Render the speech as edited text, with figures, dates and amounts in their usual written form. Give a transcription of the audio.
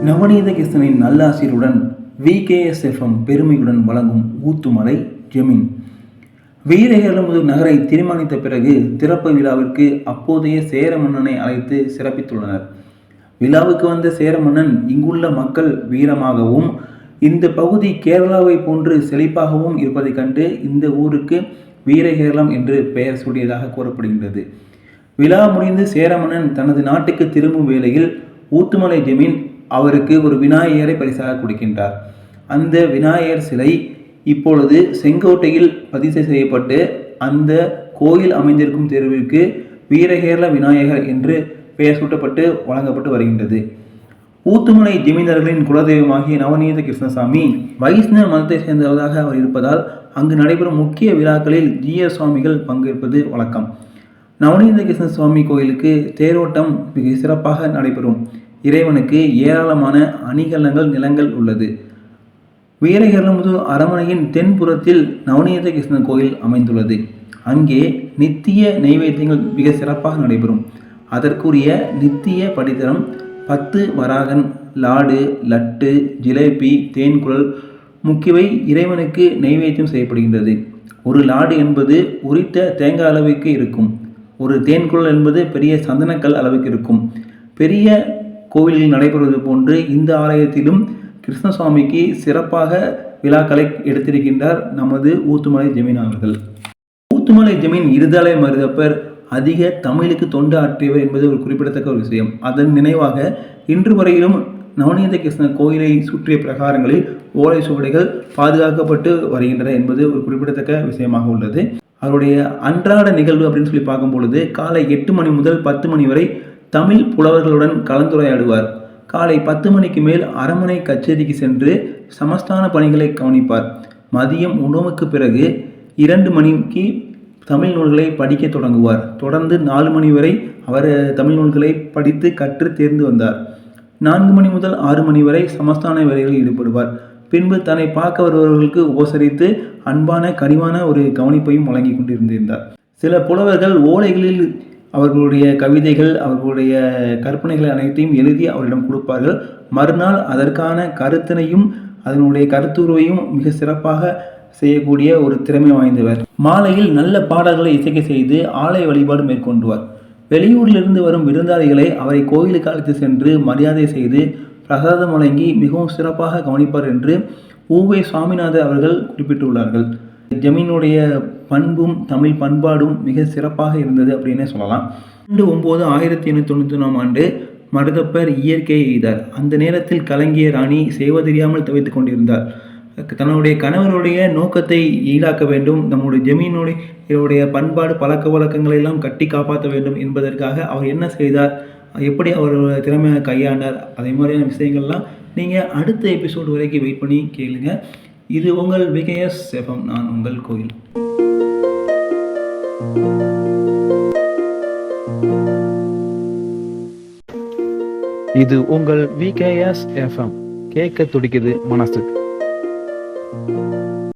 நவநீத கிருஷ்ணனின் நல்லாசிரியருடன் VKSFM பெருமையுடன் வழங்கும் ஊத்துமலை ஜமீன். வீரகேரளமுதூர் நகரை தீர்மானித்த பிறகு திறப்பு விழாவிற்கு அப்போதைய சேர மன்னனை அழைத்து சிறப்பித்துள்ளனர். விழாவுக்கு வந்த சேர மன்னன் இங்குள்ள மக்கள் வீரமாகவும் இந்த பகுதி கேரளாவை போன்று செழிப்பாகவும் இருப்பதைக் கண்டு இந்த ஊருக்கு வீரகேரளம் என்று பெயர் சூட்டியதாக கூறப்படுகின்றது. விழா முடிந்து சேர மன்னன் தனது நாட்டுக்கு திரும்பும் வேளையில் ஊத்துமலை ஜமீன் அவருக்கு ஒரு விநாயகரை பரிசாக கொடுக்கின்றார். அந்த விநாயகர் சிலை இப்பொழுது செங்கோட்டையில் பதிவு செய்யப்பட்டு அந்த கோயில் அமைந்திருக்கும் தெருவிற்கு வீரகேரள விநாயகர் என்று பெயர் சூட்டப்பட்டு வழங்கப்பட்டு வருகின்றது. ஊத்துமலை ஜமீன்தார்களின் குலதெய்வமாகிய நவநீத கிருஷ்ணசாமி வைஷ்ணவ மதத்தை சேர்ந்தவராக அவர் இருப்பதால் அங்கு நடைபெறும் முக்கிய விழாக்களில் GS சுவாமிகள் பங்கேற்பது வழக்கம். நவநீத கிருஷ்ண சுவாமி கோயிலுக்கு தேரோட்டம் மிக சிறப்பாக நடைபெறும். இறைவனுக்கு ஏராளமான அணிகலன்கள் நிலங்கள் உள்ளது. வீரகேரளமுதூர் அரண்மனையின் தென்புறத்தில் நவநீத கிருஷ்ணன் கோயில் அமைந்துள்ளது. அங்கே நித்திய நைவேத்தியங்கள் மிக சிறப்பாக நடைபெறும். அதற்குரிய நித்திய படித்தரம் 10 வராகன், லாடு, லட்டு, ஜிலேபி, தேன்குழல் முக்கியவை இறைவனுக்கு நைவேத்தியம் செய்யப்படுகின்றது. ஒரு லாடு என்பது உரித்த தேங்காய் அளவுக்கு இருக்கும். ஒரு தேன்குழல் என்பது பெரிய சந்தனக்கல் அளவுக்கு இருக்கும். பெரிய கோவிலில் நடைபெறுவது போன்று இந்த ஆலயத்திலும் கிருஷ்ணசுவாமிக்கு சிறப்பாக விழாக்களை எடுத்திருக்கின்றார் நமது ஊத்துமலை ஜமீன் அவர்கள். ஊத்துமலை ஜமீன் இருதலை மருதப்பர் அதிக தமிழுக்கு தொண்டு ஆற்றியவர் என்பது ஒரு குறிப்பிடத்தக்க ஒரு விஷயம். அதன் நினைவாக இன்று வரையிலும் நவநீத கிருஷ்ணன் கோயிலை சுற்றிய பிரகாரங்களில் ஓலை சுவடிகள் பாதுகாக்கப்பட்டு வருகின்றன என்பது ஒரு குறிப்பிடத்தக்க விஷயமாக உள்ளது. அவருடைய அன்றாட நிகழ்வு அப்படின்னு சொல்லி பார்க்கும் பொழுது காலை 8 மணி முதல் 10 மணி வரை தமிழ் புலவர்களுடன் கலந்துரையாடுவார். காலை 10 மணிக்கு மேல் அரண்மனை கச்சேரிக்கு சென்று சமஸ்தான பணிகளை கவனிப்பார். மதியம் உணவுக்கு பிறகு 2 மணிக்கு தமிழ் நூல்களை படிக்க தொடங்குவார். தொடர்ந்து 4 மணி வரை அவர் தமிழ் நூல்களை படித்து கற்று தேர்ந்து வந்தார். 4 மணி முதல் 6 மணி வரை சமஸ்தான வேலைகளில் ஈடுபடுவார். பின்பு தன்னை பார்க்க வருபவர்களுக்கு உபசரித்து அன்பான கனிவான ஒரு கவனிப்பையும் வழங்கி கொண்டிருந்தார். சில புலவர்கள் ஓலைகளில் அவர்களுடைய கவிதைகள், அவர்களுடைய கற்பனைகள் அனைத்தையும் எழுதி அவரிடம் கொடுப்பார்கள். மறுநாள் அதற்கான கருத்தினையும் அதனுடைய கருத்துருவையும் மிக சிறப்பாக செய்யக்கூடிய ஒரு திறமை வாய்ந்தவர். மாலையில் நல்ல பாடல்களை இசைக்க செய்து ஆலய வழிபாடு மேற்கொண்டுவார். வெளியூரிலிருந்து வரும் விருந்தாளிகளை அவரை கோயிலுக்கு அழைத்து சென்று மரியாதை செய்து பிரசாதம் வழங்கி மிகவும் சிறப்பாக கவனிப்பார் என்று உவே சுவாமிநாதர் அவர்கள் குறிப்பிட்டுள்ளார்கள். ஜமீனுடைய பண்பும் தமிழ் பண்பாடும் மிக சிறப்பாக இருந்தது அப்படின்னே சொல்லலாம். 2/9/1891 ஆண்டு மருதப்பர் இயற்கையை எய்தார். அந்த நேரத்தில் கலங்கிய ராணி செய்வதறியாமல் தவித்துக் கொண்டிருந்தார். தன்னுடைய கணவருடைய நோக்கத்தை ஈடாக்க வேண்டும், நம்முடைய ஜமீனுடைய பண்பாடு பழக்க வழக்கங்களை எல்லாம் கட்டி காப்பாற்ற வேண்டும் என்பதற்காக அவர் என்ன செய்தார், எப்படி அவர் திறமையாக கையாண்டார், அதே மாதிரியான விஷயங்கள்லாம் நீங்கள் அடுத்த எபிசோடு வரைக்கும் வெயிட் பண்ணி கேளுங்க. இது உங்கள் VKSFM, நான் உங்கள் கோயில். இது உங்கள் VKSFM, கேட்க துடிக்குது மனசுக்கு.